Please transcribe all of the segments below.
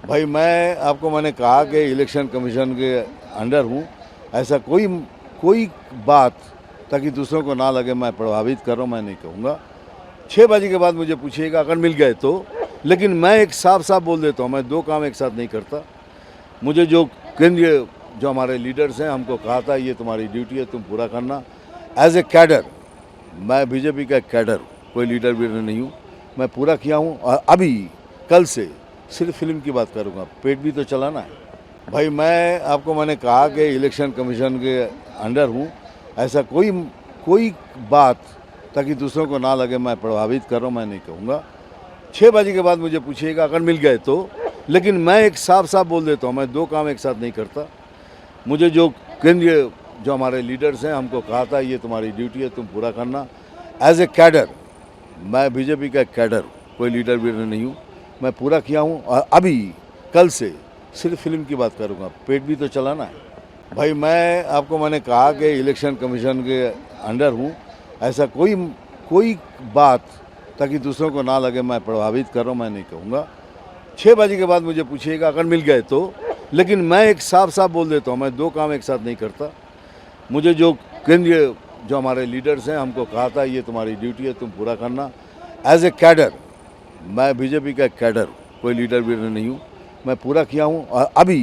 भाई मैंने कहा कि इलेक्शन कमीशन के अंडर हूँ। ऐसा कोई कोई बात ताकि दूसरों को ना लगे मैं प्रभावित कर रहा हूँ, मैं नहीं कहूँगा। 6 बजे के बाद मुझे पूछिएगा अगर मिल गए तो, लेकिन मैं एक साफ साफ बोल देता हूँ, मैं 2 काम एक साथ नहीं करता। मुझे जो केंद्रीय जो हमारे लीडर्स हैं हमको कहा था ये तुम्हारी ड्यूटी है, तुम पूरा करना। एज ए कैडर मैं बीजेपी का कैडर हूँ, कोई लीडर वीडर नहीं हूँ, मैं पूरा किया हूँ। और अभी कल से सिर्फ फिल्म की बात करूँगा, पेट भी तो चलाना है। भाई मैंने कहा कि इलेक्शन कमीशन के अंडर हूँ। ऐसा कोई बात ताकि दूसरों को ना लगे मैं प्रभावित कर रहा हूँ, मैं नहीं कहूँगा। 6 बजे के बाद मुझे पूछिएगा अगर मिल गए तो, लेकिन मैं एक साफ साफ बोल देता हूँ, मैं 2 काम एक साथ नहीं करता। मुझे जो केंद्रीय जो हमारे लीडर्स हैं हमको कहा था ये तुम्हारी ड्यूटी है, तुम पूरा करना। एज ए कैडर मैं बीजेपी का कैडर हूँ, कोई लीडर वीडर नहीं हूँ, मैं पूरा किया हूँ। और अभी कल से सिर्फ फिल्म की बात करूँगा, पेट भी तो चलाना है। भाई मैंने कहा कि इलेक्शन कमीशन के अंडर हूँ। ऐसा कोई बात ताकि दूसरों को ना लगे मैं प्रभावित कर रहा हूँ, मैं नहीं कहूँगा। 6 बजे के बाद मुझे पूछिएगा अगर मिल गए तो, लेकिन मैं एक साफ साफ बोल देता हूँ, मैं 2 काम एक साथ नहीं करता। मुझे जो केंद्रीय जो हमारे लीडर्स हैं हमको कहा था ये तुम्हारी ड्यूटी है, तुम पूरा करना। एज ए कैडर मैं बीजेपी का कैडर हूँ, कोई लीडर वीडर नहीं हूँ, मैं पूरा किया हूँ। और अभी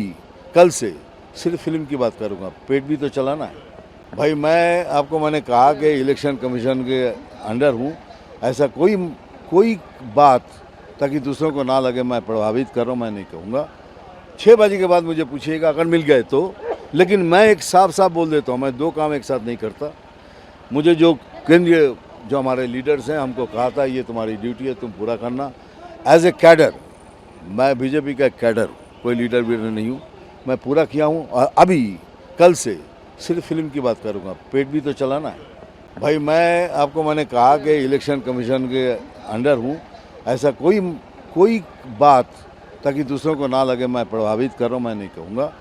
कल से सिर्फ फिल्म की बात करूँगा, पेट भी तो चलाना है। भाई मैंने कहा कि इलेक्शन कमीशन के अंडर हूँ। ऐसा कोई बात ताकि दूसरों को ना लगे मैं प्रभावित कर रहा हूँ, मैं नहीं कहूँगा। 6 बजे के बाद मुझे पूछिएगा अगर मिल गए तो, लेकिन मैं एक साफ साफ बोल देता हूँ, मैं 2 काम एक साथ नहीं करता। मुझे जो केंद्रीय जो हमारे लीडर्स हैं हमको कहा था ये तुम्हारी ड्यूटी है, तुम पूरा करना। एज ए कैडर मैं बीजेपी का कैडर हूँ, कोई लीडर वीडर नहीं हूँ, मैं पूरा किया हूँ। और अभी कल से सिर्फ फिल्म की बात करूँगा, पेट भी तो चलाना है। भाई मैंने कहा कि इलेक्शन कमीशन के अंडर हूँ। ऐसा कोई बात ताकि दूसरों को ना लगे मैं प्रभावित कर रहा हूँ, मैं नहीं कहूँगा।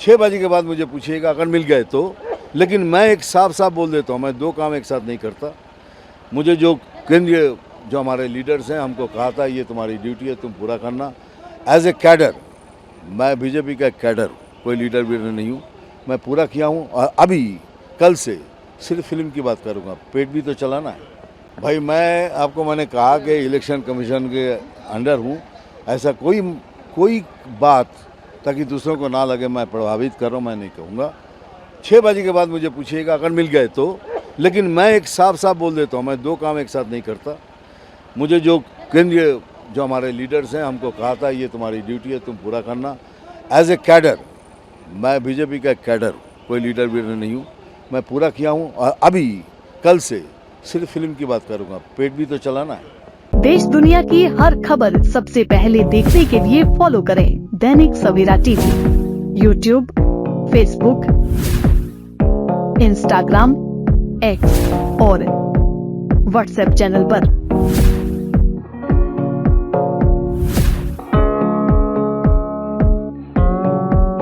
6 बजे के बाद मुझे पूछिएगा अगर मिल गए तो, लेकिन मैं एक साफ साफ बोल देता हूँ, मैं 2 काम एक साथ नहीं करता। मुझे जो केंद्रीय जो हमारे लीडर्स हैं हमको कहा था ये तुम्हारी ड्यूटी है, तुम पूरा करना। एज ए कैडर मैं बीजेपी का कैडर हूँ, कोई लीडर वीडर नहीं हूँ, मैं पूरा किया हूँ। और अभी कल से सिर्फ फिल्म की बात करूँगा, पेट भी तो चलाना है। भाई मैंने कहा कि इलेक्शन कमीशन के अंडर हूँ। ऐसा कोई बात ताकि दूसरों को ना लगे मैं प्रभावित कर रहा हूँ, मैं नहीं कहूँगा। 6 बजे के बाद मुझे पूछिएगा अगर मिल गए तो, लेकिन मैं एक साफ साफ बोल देता हूँ, मैं 2 काम एक साथ नहीं करता। मुझे जो केंद्रीय जो हमारे लीडर्स हैं हमको कहा था ये तुम्हारी ड्यूटी है, तुम पूरा करना। एज ए कैडर मैं बीजेपी का कैडर हूँ, कोई लीडर वीडर नहीं हूँ, मैं पूरा किया हूँ। और अभी कल से सिर्फ फिल्म की बात करूँगा, पेट भी तो चलाना है। देश दुनिया की हर खबर सबसे पहले देखने के लिए फॉलो करें Dainik Savera TV, YouTube, Facebook, Instagram, X और व्हाट्सएप चैनल पर।